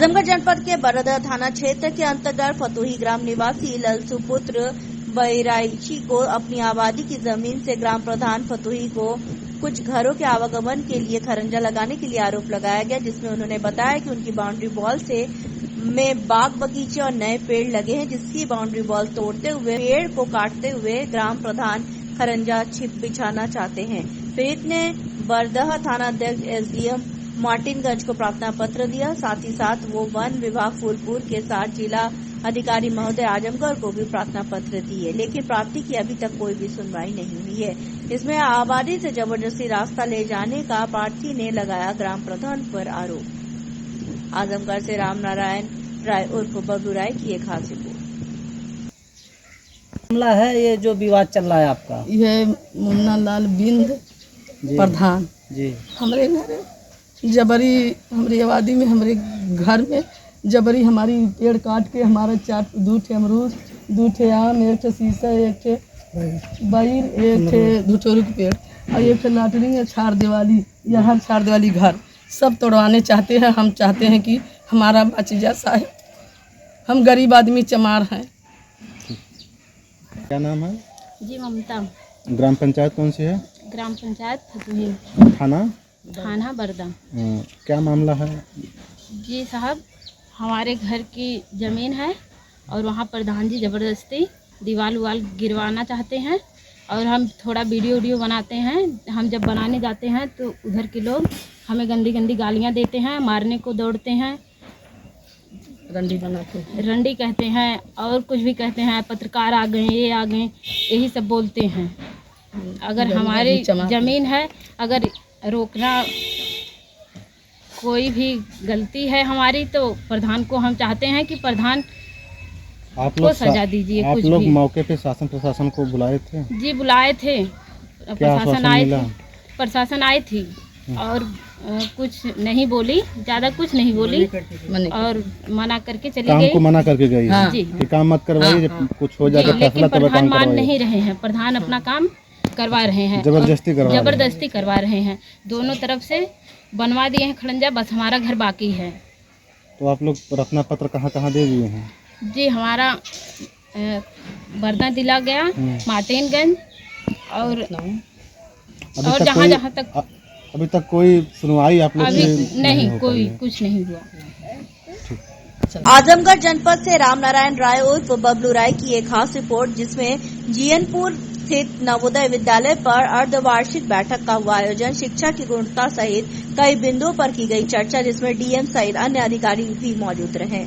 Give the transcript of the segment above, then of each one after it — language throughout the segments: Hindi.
आजमगढ़ जनपद के बरदह थाना क्षेत्र के अंतर्गत फतोही ग्राम निवासी ललसु पुत्र बैराइची को अपनी आबादी की जमीन से ग्राम प्रधान फतोही को कुछ घरों के आवागमन के लिए खरंजा लगाने के लिए आरोप लगाया गया, जिसमें उन्होंने बताया कि उनकी बाउंड्री वॉल से में बाग बगीचे और नए पेड़ लगे हैं, जिसकी बाउंड्री वॉल तोड़ते हुए पेड़ को काटते हुए ग्राम प्रधान खरंजा छिप बिछाना चाहते हैं। पीड़ित ने बरदह थानाध्यक्ष एसडीएम मार्टिनगंज को प्रार्थना पत्र दिया। साथ ही साथ वो वन विभाग फूलपुर के साथ जिला अधिकारी महोदय आजमगढ़ को भी प्रार्थना पत्र दिए, लेकिन प्रार्थी की अभी तक कोई भी सुनवाई नहीं हुई है। इसमें आबादी से जबरदस्ती रास्ता ले जाने का प्रार्थी ने लगाया ग्राम प्रधान पर आरोप। आजमगढ़ से राम नारायण राय उर्फ बबलू राय की एक खास रिपोर्ट। मामला है ये जो विवाद चल रहा है आपका, ये मुन्ना लाल बिंद प्रधान जी हमारे घर जबरी हमारी आबादी में हमारे घर में जबरी हमारी पेड़ काट के हमारा 2 ठे अमरूद 2 ठे आम 1 ठे शीशा 1 ठे बैर 1 ठे धुटोरू के पेड़ और 1 ठे लाटरिंग है छाड़ दिवाली यहाँ छाड़ दिवाली घर सब तोड़वाने चाहते हैं। हम चाहते हैं कि हमारा बच जा साहब, हम गरीब आदमी चमार हैं। क्या नाम है? जी ममता। ग्राम पंचायत कौन सी है? ग्राम पंचायत फतोही। थाना बरदह। क्या मामला है? जी साहब, हमारे घर की ज़मीन है और वहाँ प्रधान जी ज़बरदस्ती दीवार उवाल गिरवाना चाहते हैं और हम थोड़ा वीडियो बनाते हैं। हम जब बनाने जाते हैं तो उधर के लोग हमें गंदी गंदी गालियाँ देते हैं, मारने को दौड़ते हैं, रंडी कहते हैं और कुछ भी कहते हैं। पत्रकार आ गए, ये आ गए, यही सब बोलते हैं। अगर हमारी ज़मीन है, अगर रोकना कोई भी गलती है हमारी तो प्रधान को हम चाहते हैं कि प्रधान आप को सजा दीजिए। आप कुछ लोग भी मौके पे शासन प्रशासन को बुलाए थे? जी बुलाए थे, प्रशासन आए थे, प्रशासन आई थी और कुछ नहीं बोली, ज़्यादा कुछ नहीं बोली और मना करके चली गई। काम को मना करके गई है जी कि काम मत करवाइए, जब कुछ हो जाएगा फैसला लेकिन तब प्रधान काम मान करवाइए। नहीं रहे हैं। प्रधान अपना काम करवा रहे हैं, जबरदस्ती करवा रहे हैं। दोनों तरफ से बनवा दिए हैं खड़ंजा, बस हमारा घर बाकी है। तो आप लोग प्रार्थना पत्र कहाँ कहाँ दे दिए हैं? जी हमारा बरदह दिला गया, मार्टिनगंज और जहाँ जहाँ तक अभी तक कोई सुनवाई आप लोग अभी से नहीं कोई कुछ नहीं हुआ। आजमगढ़ जनपद से राम नारायण राय उर्फ बबलू राय की एक खास रिपोर्ट, जिसमें जीएनपुर स्थित नवोदय विद्यालय पर अर्धवार्षिक बैठक का हुआ आयोजन। शिक्षा की गुणवत्ता सहित कई बिंदुओं पर की गई चर्चा, जिसमें डीएम सहित अन्य अधिकारी भी मौजूद रहे।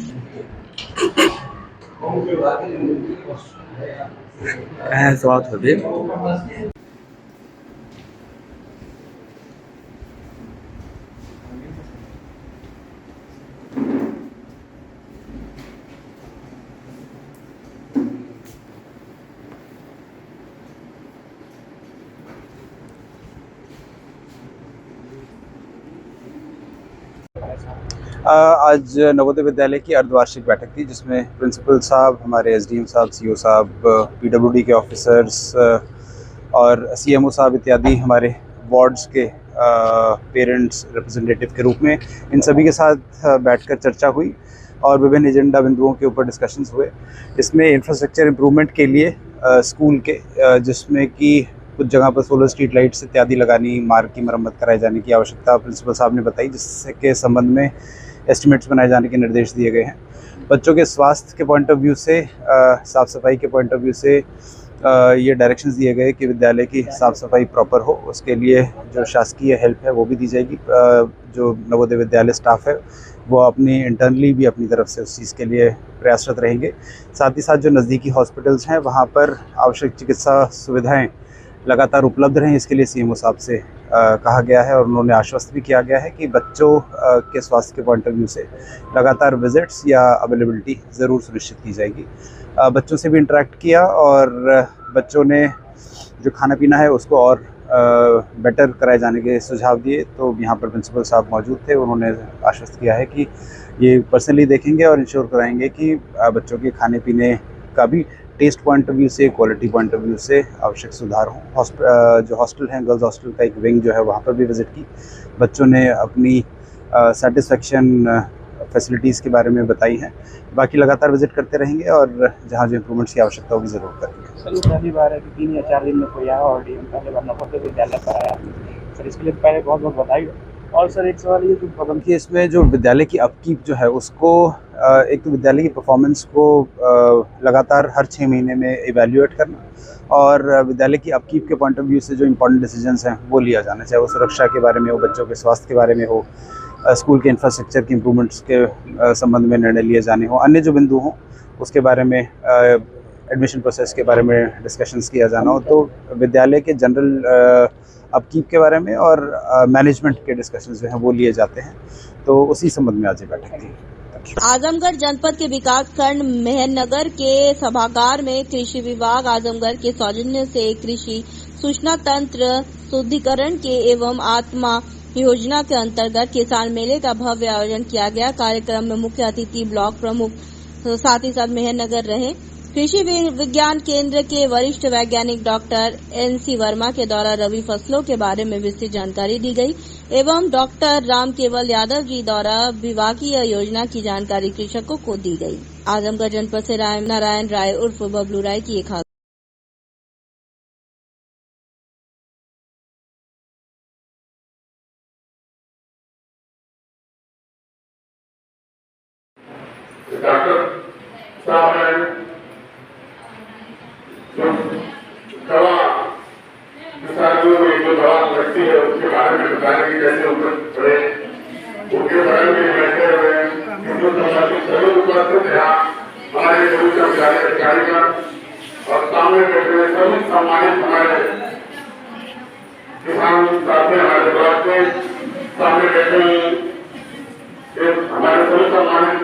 आज नवोदय विद्यालय की अर्धवार्षिक बैठक थी, जिसमें प्रिंसिपल साहब, हमारे एसडीएम साहब, सीओ साहब, पीडब्ल्यूडी के ऑफिसर्स और सीएमओ साहब इत्यादि हमारे वार्ड्स के पेरेंट्स रिप्रेजेंटेटिव के रूप में इन सभी के साथ बैठकर चर्चा हुई और विभिन्न एजेंडा बिंदुओं के ऊपर डिस्कशंस हुए। इसमें इंफ्रास्ट्रक्चर इम्प्रूवमेंट के लिए स्कूल के जिसमें कि कुछ जगह पर सोलर स्ट्रीट लाइट्स इत्यादि लगानी, मार्ग की मरम्मत कराए जाने की आवश्यकता प्रिंसिपल साहब ने बताई, जिसके संबंध में एस्टिमेट्स बनाए जाने के निर्देश दिए गए हैं। बच्चों के स्वास्थ्य के पॉइंट ऑफ व्यू से, साफ़ सफाई के पॉइंट ऑफ व्यू से ये डायरेक्शंस दिए गए कि विद्यालय की साफ़ सफाई प्रॉपर हो, उसके लिए जो शासकीय हेल्प है वो भी दी जाएगी। जो नवोदय विद्यालय स्टाफ है वो अपनी इंटरनली भी अपनी तरफ से उस चीज़ के लिए प्रयासरत रहेंगे। साथ ही साथ जो नज़दीकी हॉस्पिटल्स हैं वहाँ पर आवश्यक चिकित्सा सुविधाएँ लगातार उपलब्ध रहें, इसके लिए सीएमओ साहब से कहा गया है और उन्होंने आश्वस्त भी किया गया है कि बच्चों के स्वास्थ्य के पॉइंट ऑफ व्यू से लगातार विजिट्स या अवेलेबिलिटी ज़रूर सुनिश्चित की जाएगी। बच्चों से भी इंटरेक्ट किया और बच्चों ने जो खाना पीना है उसको और बेटर कराए जाने के सुझाव दिए। तो यहाँ पर प्रिंसिपल साहब मौजूद थे, उन्होंने आश्वस्त किया है कि ये पर्सनली देखेंगे और इंश्योर कराएंगे कि बच्चों के खाने पीने का भी टेस्ट पॉइंट ऑफ व्यू से, क्वालिटी पॉइंट ऑफ व्यू से आवश्यक सुधार हो। जो हॉस्टल हैं, गर्ल्स हॉस्टल का एक विंग जो है वहाँ पर भी विज़िट की। बच्चों ने अपनी सेटिस्फेक्शन फैसिलिटीज़ के बारे में बताई हैं। बाकी लगातार विजिट करते रहेंगे और जहाँ जो इम्प्रूवमेंट्स की आवश्यकता होगी ज़रूर करेंगे। सर, ये पहली बार है कि 3 या 4 दिन में कोई आया और डीएम पहले बार नवोदय विद्यालय पर आया। सर, इसके लिए पहले बहुत बहुत बधाई। और सर, एक सवाल ये कि कि इसमें जो विद्यालय की अपकीप जो है उसको एक तो विद्यालय की परफॉर्मेंस को लगातार हर 6 महीने में इवैल्यूएट करना और विद्यालय की अपकीप के पॉइंट ऑफ व्यू से जो इम्पोर्टेंट डिसीजंस हैं वो लिया जाना, चाहे वो सुरक्षा के बारे में हो, बच्चों के स्वास्थ्य के बारे में हो, स्कूल के इंफ्रास्ट्रक्चर की इम्प्रूवमेंट्स के संबंध में निर्णय लिए जाने हो, अन्य जो बिंदु हों उसके बारे में एडमिशन प्रोसेस के बारे में डिस्कशंस किया जाना हो, तो विद्यालय के जनरल अपकीप के बारे में और मैनेजमेंट के डिस्कशंस जो हैं वो लिए जाते हैं। तो उसी संबंध में आज ये बैठक थी। आजमगढ़ जनपद के विकास खंड मेहनगर के सभागार में कृषि विभाग आजमगढ़ के सौजन्य से कृषि सूचना तंत्र शुद्धिकरण के एवं आत्मा योजना के अंतर्गत किसान मेले का भव्य आयोजन किया गया। कार्यक्रम में मुख्य अतिथि ब्लॉक प्रमुख साथ ही साथ मेहनगर रहे। कृषि विज्ञान केंद्र के वरिष्ठ वैज्ञानिक डॉक्टर NC वर्मा के द्वारा रबी फसलों के बारे में विस्तृत जानकारी दी गई एवं डॉक्टर राम केवल यादव जी द्वारा विभागीय योजना की जानकारी कृषकों को दी गई। आजमगढ़ जनपद से नारायण राय उर्फ बबलू राय की एक दवा किसानों में जो दवा लगती है उसके बारे में बताने की कैसे उपलब्ध पड़े, उसके बारे में बैठे हुए हमारे सभी कर्मचारी अधिकारीगण और सामने बैठे हुए सभी सम्मानित हमारे किसान साथी हमारे ब्लॉक में सामने बैठे हुए हमारे सभी सम्मानित